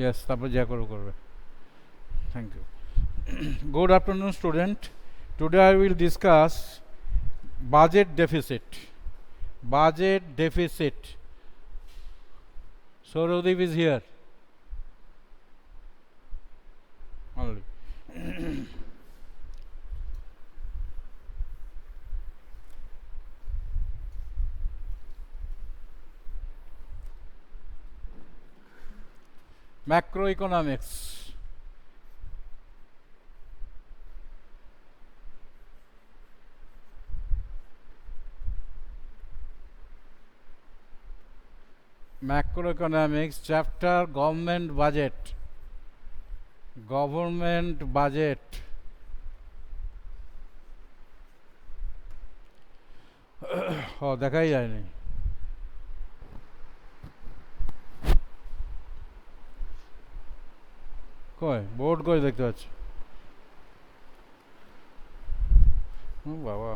Yes তারপর যা করবে thank you good afternoon student today I will discuss budget deficit Sauradeep is here only macroeconomics chapter government budget ও দেখাই যায়নি কই board কই দেখতে পাচ্ছি ও বাবা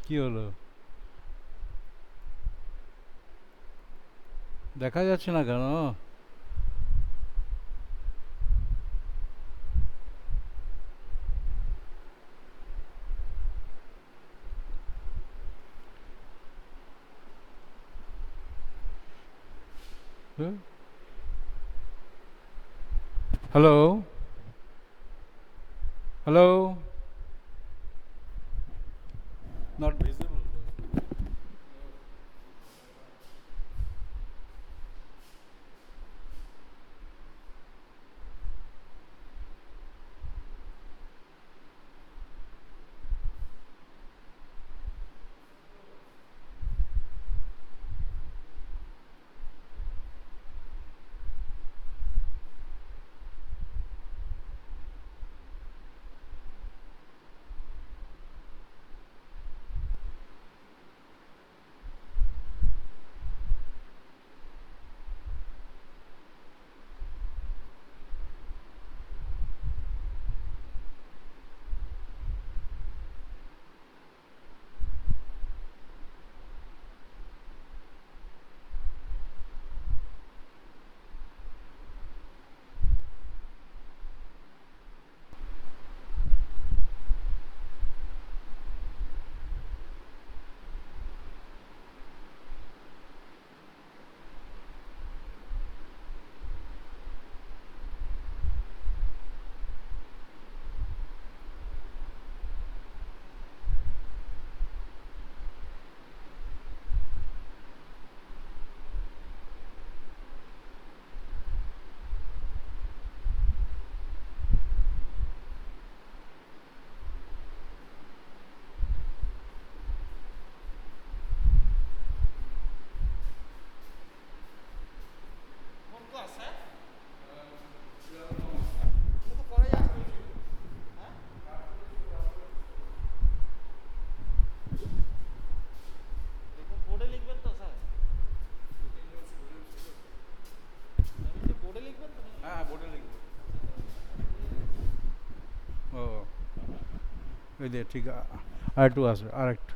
কি হলো দেখা যাচ্ছে না কেন হ্যালো হ্যালো not visible হ্যাঁ বোর্ডে লিখবো ও ওই দে ঠিক আর একটু আসবে আর একটু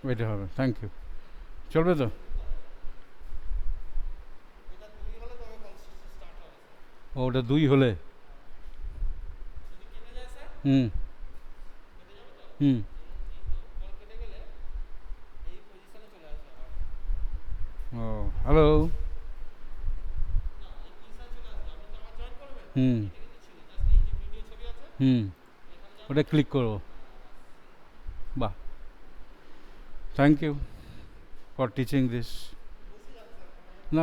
ওইটা হবে থ্যাংক ইউ চলবে তো ওটা 2 হলে হুম হুম ও হ্যালো হুম হুম ওটা ক্লিক করো বাহ thank you for teaching this না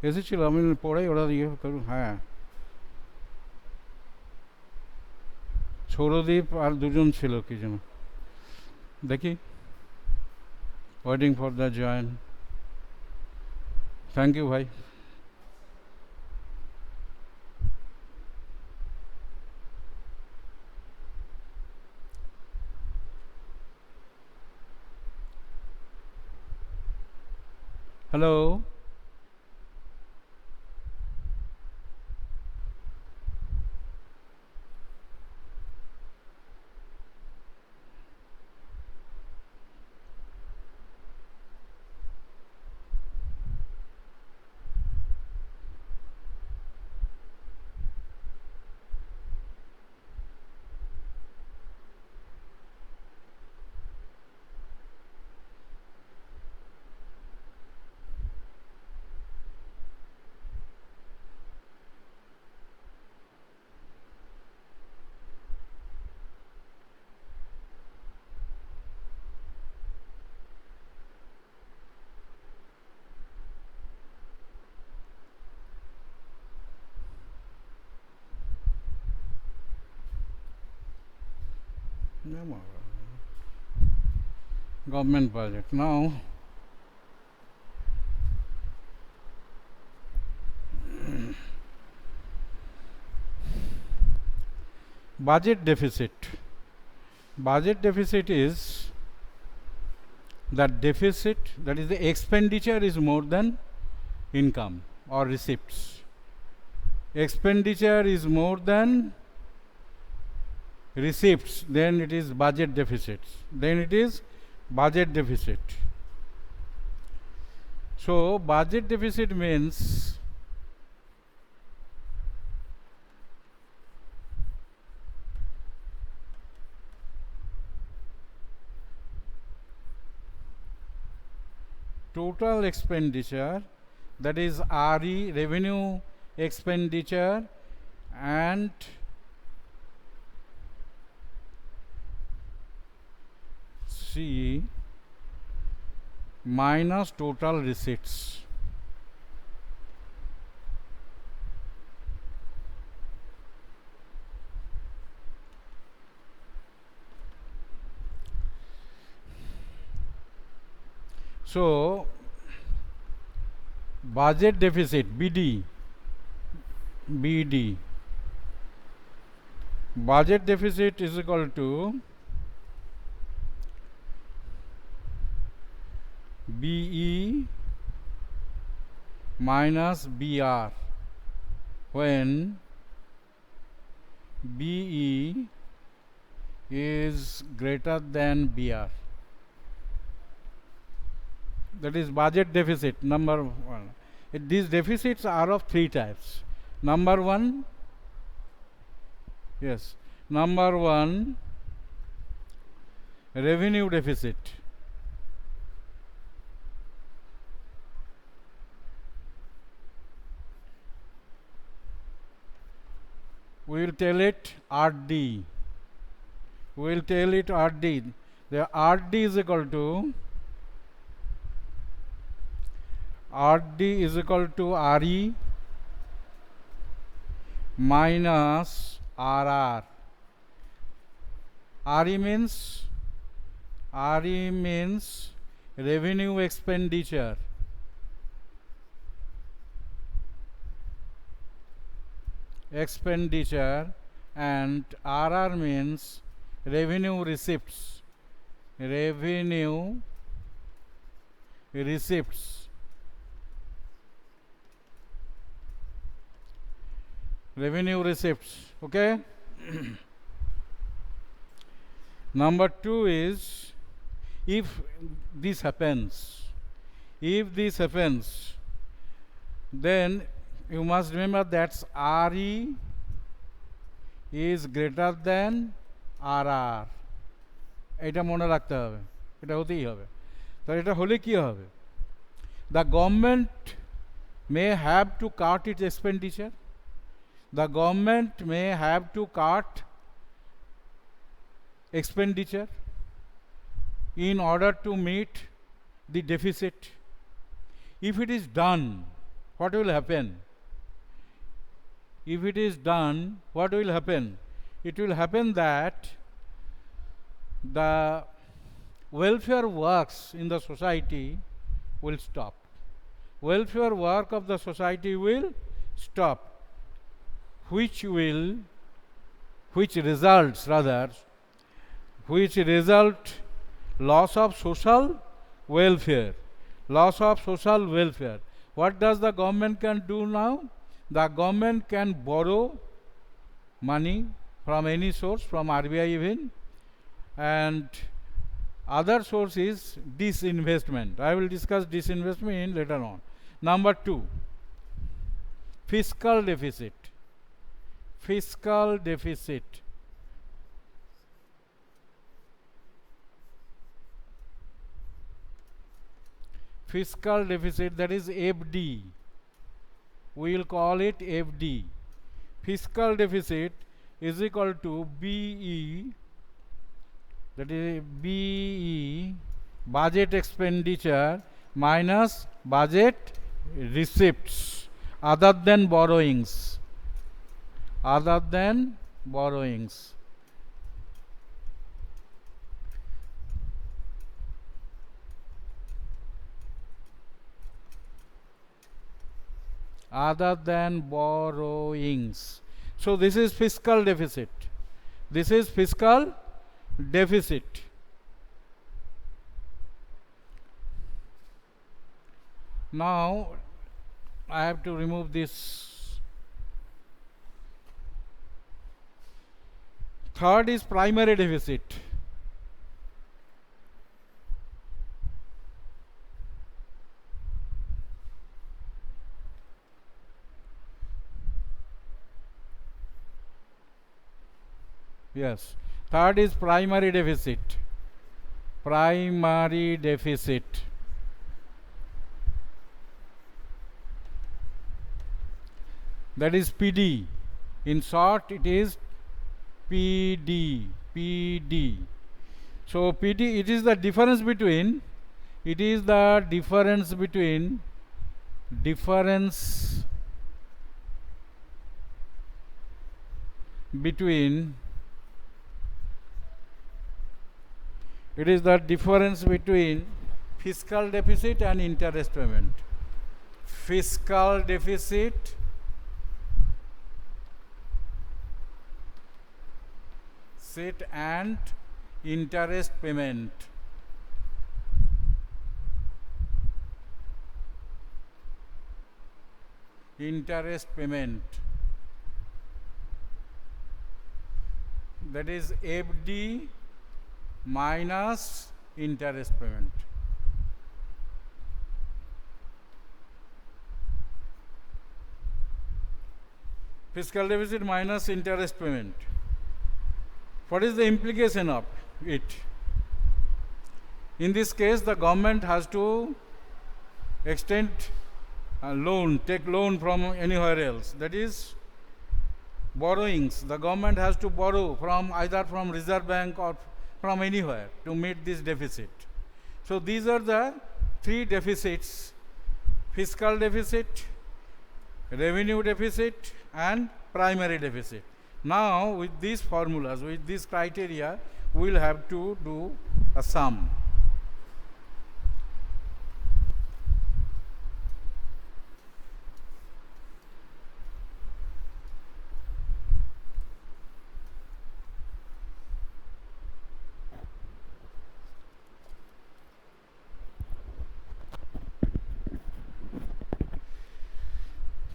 এসেছিল আমি পড়াই ওরা ইয়ে করুন হ্যাঁ সৌরদীপ আর দুজন ছিল কি যেন দেখি waiting for the join thank you ভাই Hello? Government budget. Now, budget deficit. Budget deficit is that deficit, that is the expenditure is more than income or receipts. Expenditure is more than receipts, then it is budget deficit. Then it is budget deficit. So, budget deficit means total expenditure, that is RE, revenue expenditure, and C minus total receipts. So, budget deficit BD, budget deficit is equal to BE minus BR, when BE is greater than BR. That is budget deficit number one. These deficits are of three types. Number one, revenue deficit. We will tell it RD. We will tell it RD. The RD is equal to RE minus RR. RE means revenue expenditure. And RR means revenue receipts. Okay. Number two is, if this happens, then you must remember that RE is greater than RR. এটা মনে রাখতে হবে, এটা হতেই হবে। তো এটা হলে কি হবে? The government may have to cut its expenditure. The government may have to cut expenditure in order to meet the deficit. If it is done, what will happen? If it is done, what will happen? It will happen that the welfare works in the society will stop. Welfare work of the society will stop, which result loss of social welfare, loss of social welfare. What does the government can do now? The government can borrow money from any source, from RBI even, and other source is disinvestment. I will discuss disinvestment in later on. Number 2, fiscal deficit. Fiscal deficit. Fiscal deficit, that is FD. We will call it FD. Fiscal deficit is equal to BE, that is BE, budget expenditure minus budget receipts other than borrowings. Other than borrowings. Other than borrowings. So this is fiscal deficit. This is fiscal deficit. Now I have to remove this. Third is primary deficit. Yes. Third is primary deficit. Primary deficit. That is PD. In short, it is PD. PD. So PD, it is the difference between. It is the difference between. Difference between. It is the difference between fiscal deficit and interest payment. Fiscal deficit and interest payment. Interest payment. That is FD minus interest payment. Fiscal deficit minus interest payment. What is the implication of it? In this case, the government has to extend a loan, take loan from anywhere else. That is borrowings. The government has to borrow from either from Reserve Bank or from anywhere to meet this deficit. So these are the three deficits: fiscal deficit, revenue deficit, and primary deficit. Now with these formulas, with these criteria, we will have to do a sum.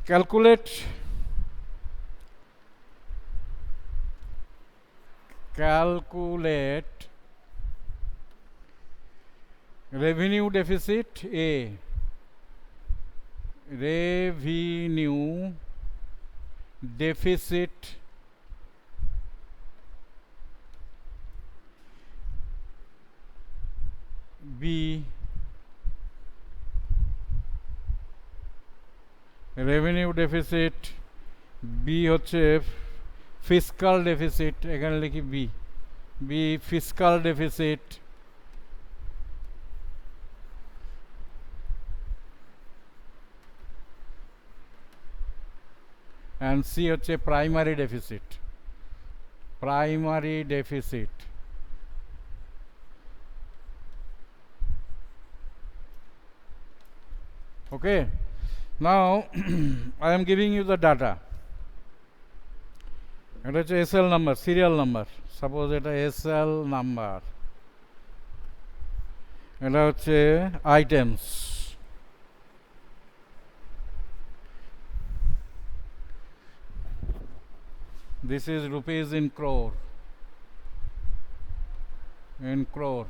Calculate revenue deficit A, revenue deficit B, revenue deficit B হচ্ছে fiscal deficit, এখানে লিখি B fiscal deficit, and C হচ্ছে primary deficit. Primary deficit. Okay. Now I am giving you the data. এটা হচ্ছে SL number, serial number. Suppose এটা SL number, এটা হচ্ছে items. This is rupees in crore. In crore.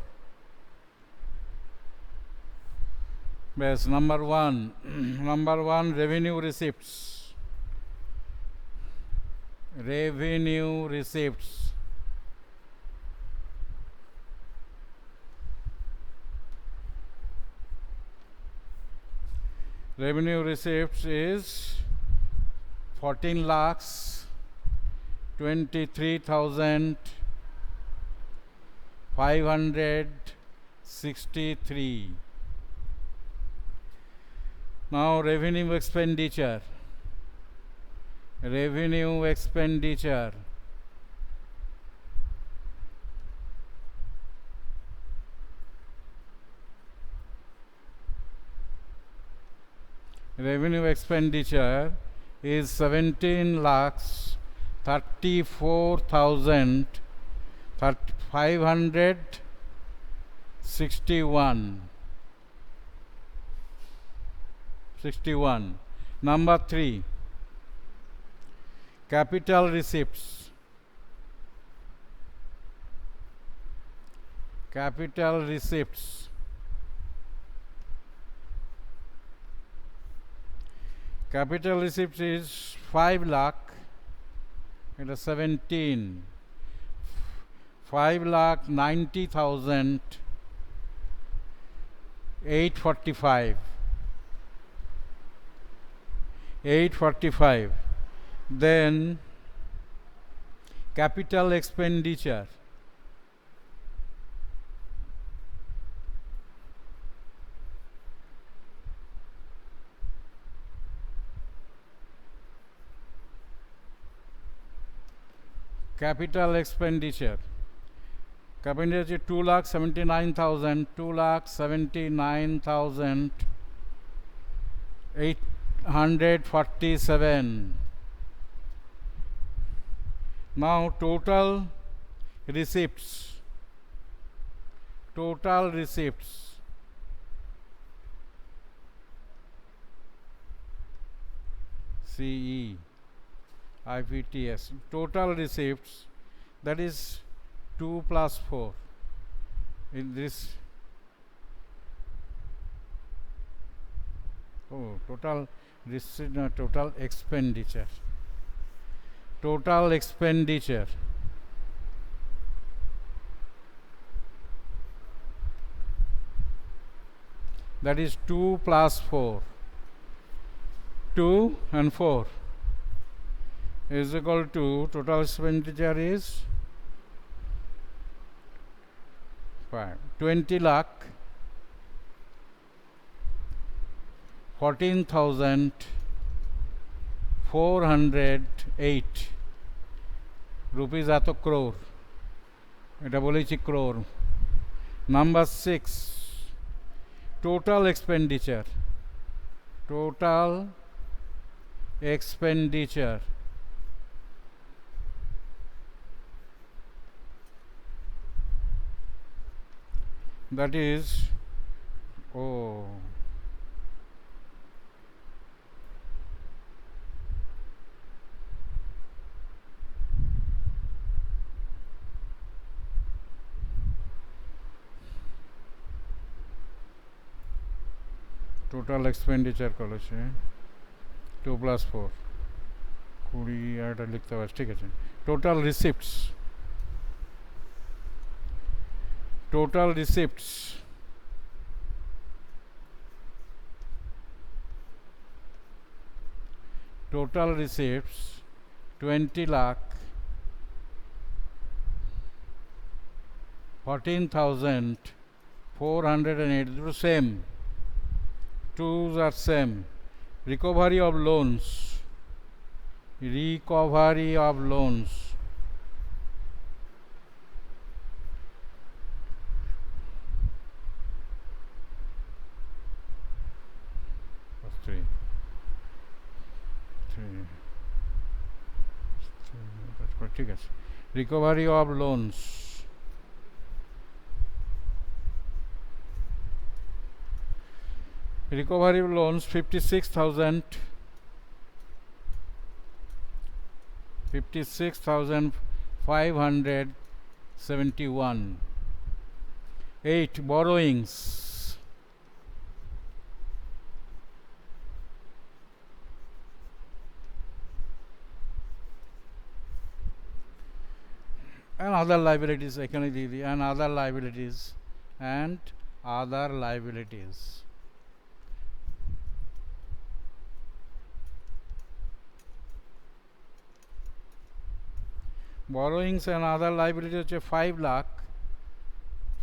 Yes, number one. Number one, revenue receipts. Revenue receipts. Revenue receipts is 14 lakhs 23,563. Now revenue expenditure. Revenue expenditure. Revenue expenditure is 17 lakhs 34,561. 61. Number 3, capital receipts. Capital receipts. Capital receipts is 5 lakh. It is 17. 5 lakh 90,845. 845. Then capital expenditure. Capital expenditure. Capital is 2,79,000. 2,79,847. Now total receipts. Total receipts. CE. IPTS. Total receipts, that is 2 plus 4. In this, total, this is total expenditure. Total expenditure. That is 2 plus 4. 2 and 4 is equal to total expenditure is 5. 20 lakh 14,408 rupees at a crore. Eta bolechi crore. Number 6, total expenditure. Total expenditure. That is, total expenditure করেছে 2 plus 4 20 এটা লিখতে পারছি ঠিক আছে total receipts. Total receipts. Total receipts 20 lakh 14,408. The same. Twos are same. Recovery of loans. Recovery of loans. ঠিক আছে recovery of loans. Recovery of loans 56,000 56,571. 8. Borrowings. And other liabilities, এখানে দিয়ে দিই, and other liabilities, and other liabilities. Borrowings and other liabilities হচ্ছে 5 lakh,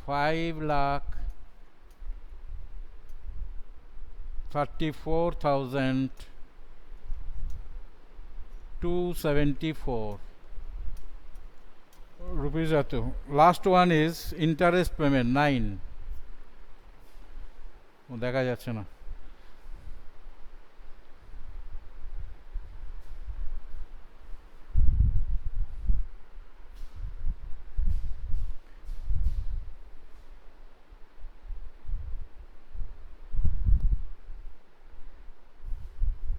5,34,274 rupees. Last one is interest payment 9. দেখা যাচ্ছে না,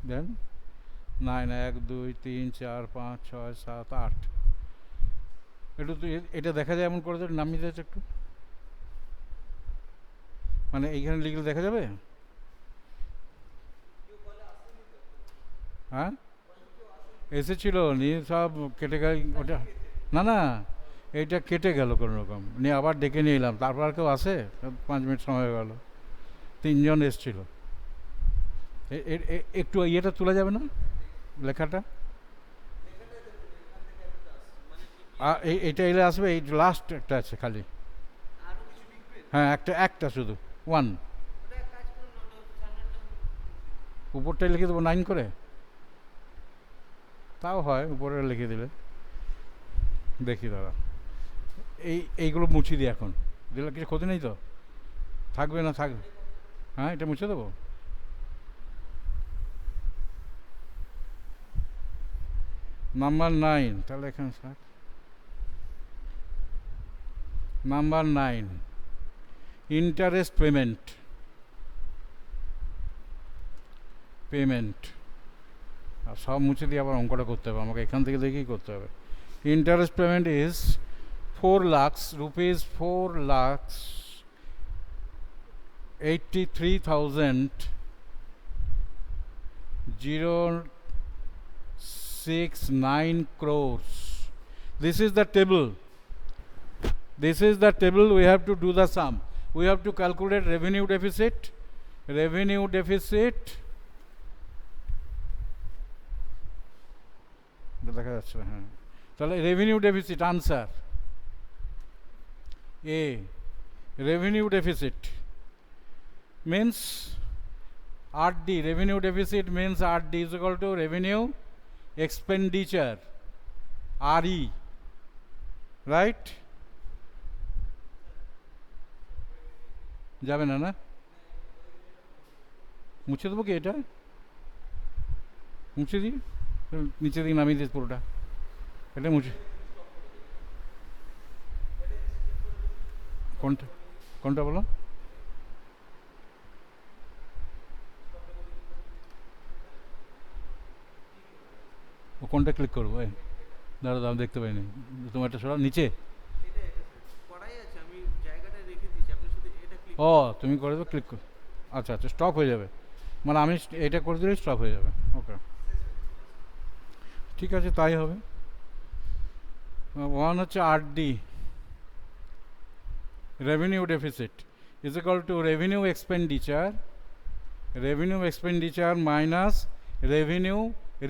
দেন 9 1 2 3 4 5 6 7 8 একটু এটা দেখা যায় এমন করে নামিয়ে দিয়েছে একটু, মানে এইখানে লিখলে দেখা যাবে। হ্যাঁ এসেছিল নিয়ে সব কেটে গেল ওটা, না না এইটা কেটে গেল কোনো রকম নিয়ে আবার ডেকে নিয়ে এলাম, তারপর আর কেউ আসে 5 মিনিট সময় হয়ে গেল, 3 জন এসছিল। একটু ইয়েটা তোলা যাবে না লেখাটা, এইটা এলে আসবে, এই লাস্ট একটা আছে খালি, হ্যাঁ একটা শুধু 1, উপরটাই লিখে দেবো 9 করে, তাও হয় উপরে লিখে দিলে। দেখি দাদা এইগুলো মুছি দিই এখন, দিলে কিছু ক্ষতি নেই তো, থাকবে না থাকবে, হ্যাঁ এটা মুছে দেবো। নাম্বার 9, তাহলে এখানে থাক। Number 9, interest payment. আর সব মুছে দিয়ে আবার অঙ্কটা করতে হবে আমাকে, এখান থেকে দেখেই করতে হবে। Interest payment is 4 lakhs rupees, 4,83,069 crores. This is the table. We have to do the sum. We have to calculate revenue deficit. দেখা যাচ্ছে, হ্যাঁ তাহলে revenue deficit answer A. revenue deficit means RD. Revenue deficit means RD is equal to revenue expenditure, RE, right? যাবে না, না মুছে দেবো কি, এটা মুছে দিই, নিচে দিকে নামিয়ে দিই পুরোটা, এটা মুছে। কোনটা কোনটা বলো, ও কোনটা ক্লিক করবো, দাঁড়া দাম দেখতে পাইনি, তোমার একটা সরা নিচে, ও তুমি করে দেবো ক্লিক কর, আচ্ছা আচ্ছা স্টপ হয়ে যাবে, মানে আমি এটা করে দিলে স্টপ হয়ে যাবে, ওকে ঠিক আছে তাই হবে। 1 হচ্ছে RD, revenue deficit is equal to revenue expenditure minus revenue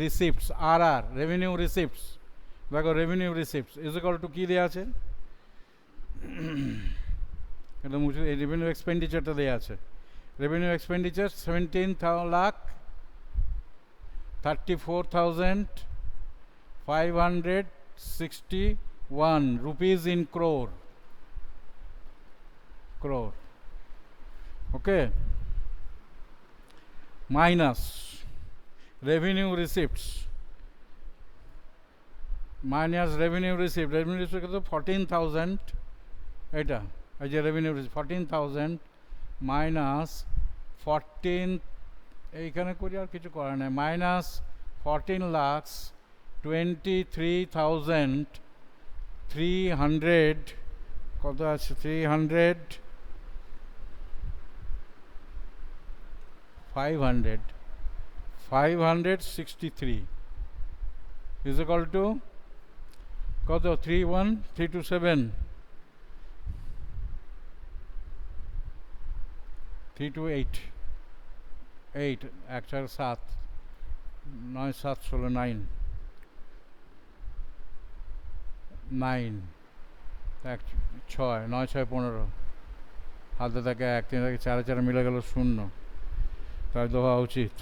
receipts, RR, revenue receipts, দেখো revenue receipts is equal to কি দেয়া আছে, এটা মুছে, এই revenue expenditure-টা দেয়া আছে, revenue expenditure 17,34,561 rupees in crore, okay, minus revenue receipts কত 14,000, এটা এই যে revenue receipt 14,000 minus 14, এইখানে করি আর কিছু করার নেই, minus 14 lakhs 23,300 কত আছে 300 500 563 is equal to কত 31327 328 8 একটা 7 9 7 16 9 9 এক 6 9 6 15 হাতে থাকে 1 3 থেকে 4 4 মিলে গেল 0 তাই তো হওয়া উচিত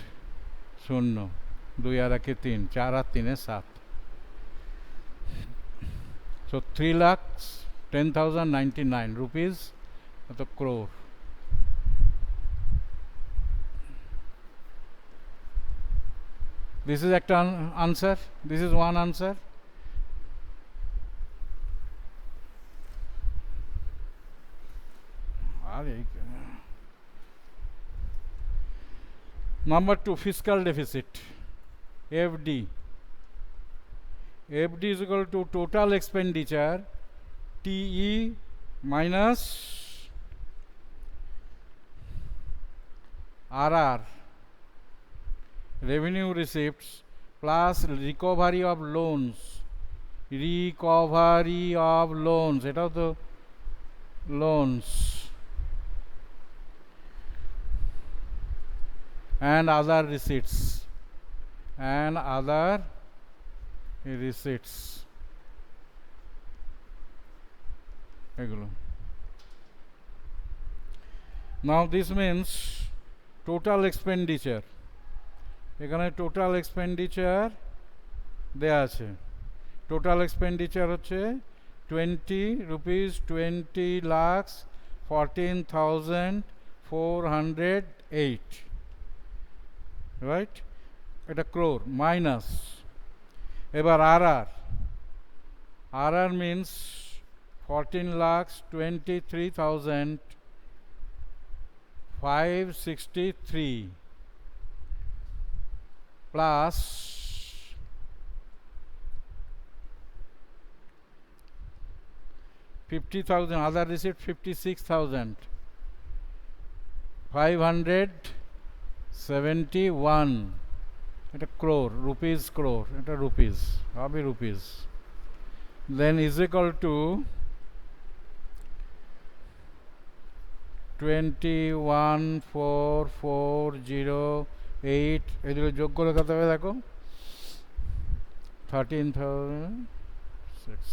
0 2 আর 1 3 4 আর 3 7 so 3,10,099 rupees at a crore. This is একটা answer. This is one answer. Number 2, fiscal deficit, FD. FD is equal to total expenditure TE minus RR, revenue receipts plus recovery of loans. Recovery of loans, এটাও তো loans and other receipts এগুলো. Now this means total expenditure, এখানে total expenditure দেয়া আছে. total expenditure হচ্ছে 20 rupees 20 lakhs 14,408, right? এটা crore minus এবার RR means 14,23,563 plus 50,000 other receipt 56,571. এটা crore, rupees crore, এটা rupees হবে rupees. Then is equal to 21,4,408 এগুলো যোগ করে কত হবে দেখো 13,006.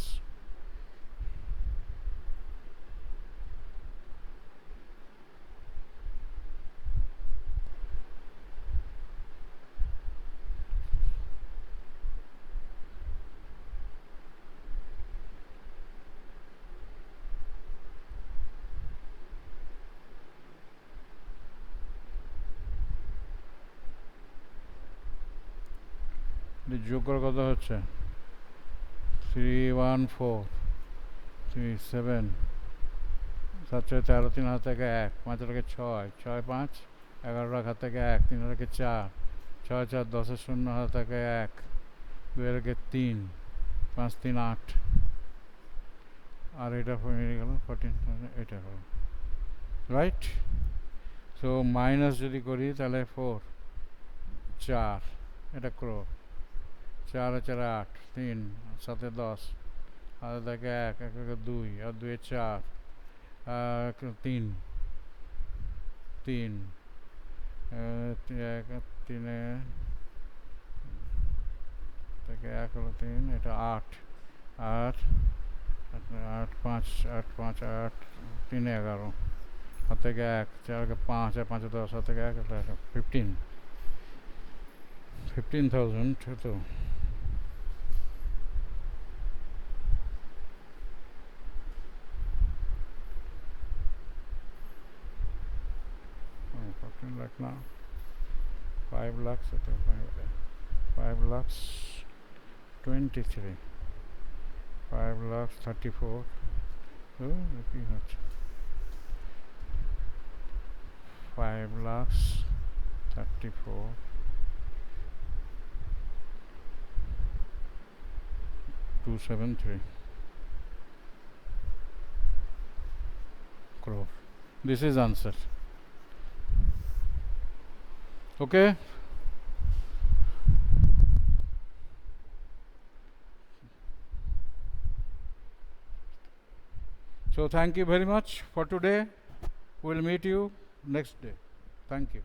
যোগ করে কত হচ্ছে 31437 7 6 13 3 হাত থেকে 1 5 থেকে 6 6 5 11 হাত থেকে 1 3 থেকে 4 6 4 10 শূন্য হাত থেকে 1 2 থেকে 3 5 3 8 আর এটা হয়ে গেল 14 এটা হলো রাইট. সো মাইনাস যদি করি তাহলে 4 4 এটা ক্রোর 4 4 8 3 7 10 আর থেকে 1 1 2 আর 2 4 3 3 3 থেকে 1 হলো 3 এটা 8 8 8 5 8 5 8 3 11 হাত থেকে 1 4 5 আর 5 10 হাত থেকে 1 15 15,000 তো lakh now 5 lakhs 5 lakhs 23 5 lakhs 34 5 lakhs 34 273 crore. This is answer. Okay. So thank you very much for today. We'll meet you next day. Thank you.